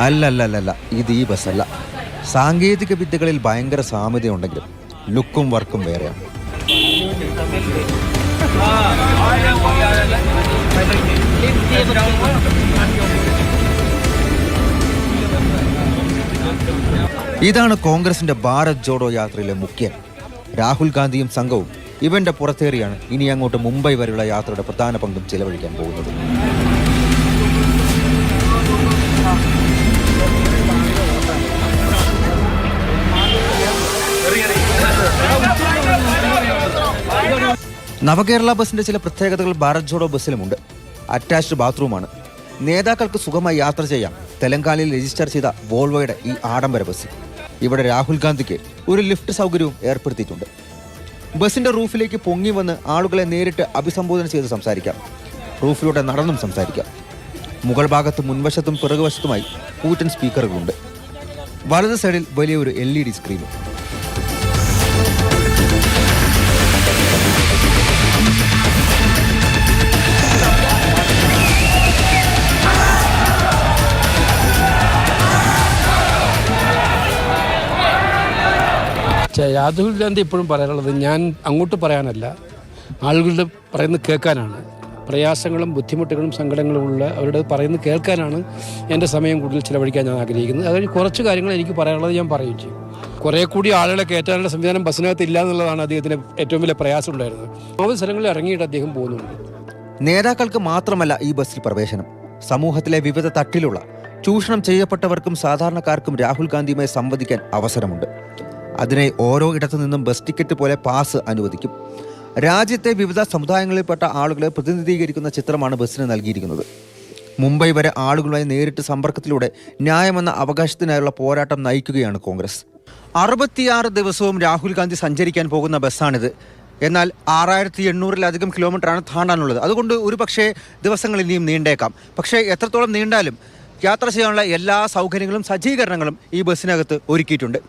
അല്ലല്ലല്ല, ഇത് ഈ ബസ്സല്ല. സാങ്കേതിക വിദ്യകളിൽ ഭയങ്കര സാമ്യതയുണ്ടെങ്കിലും ലുക്കും വർക്കും വേറെയാണ്. ഇതാണ് കോൺഗ്രസിന്റെ ഭാരത് ജോഡോ യാത്രയിലെ മുഖ്യൻ. രാഹുൽ ഗാന്ധിയും സംഘവും ഇവന്റെ പുറത്തേറിയാണ് ഇനി അങ്ങോട്ട് മുംബൈ വരെയുള്ള യാത്രയുടെ പ്രധാന പങ്കും ചെലവഴിക്കാൻ പോകുന്നത്. നവകേരള ബസിന്റെ ചില പ്രത്യേകതകൾ ഭാരത് ജോഡോ ബസ്സിലുമുണ്ട്. അറ്റാച്ച്ഡ് ബാത്റൂമാണ്. നേതാക്കൾക്ക് സുഖമായി യാത്ര ചെയ്യാം. തെലങ്കാനയിൽ രജിസ്റ്റർ ചെയ്ത വോൾവോയുടെ ഈ ആഡംബര ബസ്. ഇവിടെ രാഹുൽ ഗാന്ധിക്ക് ഒരു ലിഫ്റ്റ് സൗകര്യവും ഏർപ്പെടുത്തിയിട്ടുണ്ട്. ബസിന്റെ റൂഫിലേക്ക് പൊങ്ങി വന്ന് ആളുകളെ നേരിട്ട് അഭിസംബോധന ചെയ്ത് സംസാരിക്കാം. റൂഫിലൂടെ നടന്നും സംസാരിക്കാം. മുകൾ ഭാഗത്ത് മുൻവശത്തും പിറകുവശത്തുമായി കൂറ്റൻ സ്പീക്കറുകളുണ്ട്. വലത് സൈഡിൽ വലിയൊരു LED സ്ക്രീനും. രാഹുൽ ഗാന്ധി എപ്പോഴും പറയാനുള്ളത് ഞാൻ അങ്ങോട്ട് പറയാനല്ല, ആളുകളുടെ പറയുന്നത് കേൾക്കാനാണ്. പ്രയാസങ്ങളും ബുദ്ധിമുട്ടുകളും സങ്കടങ്ങളും ഉള്ള അവരുടെ പറയുന്നത് കേൾക്കാനാണ് എൻ്റെ സമയം കൂടുതൽ ചിലവഴിക്കാൻ ഞാൻ ആഗ്രഹിക്കുന്നത്. അതിന് കുറച്ച് കാര്യങ്ങൾ എനിക്ക് പറയാനുള്ളത് ഞാൻ പറയുകയും ചെയ്യും. കുറേ കൂടി ആളുകളെ കയറ്റാനുള്ള സംവിധാനം ബസ്സിനകത്ത് ഇല്ല എന്നുള്ളതാണ് അദ്ദേഹത്തിന് ഏറ്റവും വലിയ പ്രയാസം ഉണ്ടായിരുന്നത്. 9 സ്ഥലങ്ങളിൽ ഇറങ്ങിയിട്ട് അദ്ദേഹം പോകുന്നുണ്ട്. നേതാക്കൾക്ക് മാത്രമല്ല ഈ ബസ്സിൽ പ്രവേശനം. സമൂഹത്തിലെ വിവിധ തട്ടിലുള്ള ചൂഷണം ചെയ്യപ്പെട്ടവർക്കും സാധാരണക്കാർക്കും രാഹുൽ ഗാന്ധിയുമായി സംവദിക്കാൻ അവസരമുണ്ട്. അതിനെ ഓരോ ഇടത്തു നിന്നും ബസ് ടിക്കറ്റ് പോലെ പാസ് അനുവദിക്കും. രാജ്യത്തെ വിവിധ സമുദായങ്ങളിൽപ്പെട്ട ആളുകളെ പ്രതിനിധീകരിക്കുന്ന ചിത്രമാണ് ബസ്സിന് നൽകിയിരിക്കുന്നത്. മുംബൈ വരെ ആളുകളുമായി നേരിട്ട് സമ്പർക്കത്തിലൂടെ ന്യായമെന്ന അവകാശത്തിനായുള്ള പോരാട്ടം നയിക്കുകയാണ് കോൺഗ്രസ്. 66 ദിവസവും രാഹുൽ ഗാന്ധി സഞ്ചരിക്കാൻ പോകുന്ന ബസ്സാണിത്. എന്നാൽ 6800-ലധികം കിലോമീറ്ററാണ് താണ്ടാനുള്ളത്. അതുകൊണ്ട് ഒരു പക്ഷേ ദിവസങ്ങൾ ഇനിയും നീണ്ടേക്കാം. പക്ഷേ എത്രത്തോളം നീണ്ടാലും യാത്ര ചെയ്യാനുള്ള എല്ലാ സൗകര്യങ്ങളും സജ്ജീകരണങ്ങളും ഈ ബസ്സിനകത്ത് ഒരുക്കിയിട്ടുണ്ട്.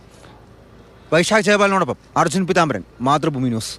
വൈശാഖ് ജയപാലിനോടൊപ്പം അർജുൻ പിതാംബരൻ, മാതൃഭൂമി ന്യൂസ്.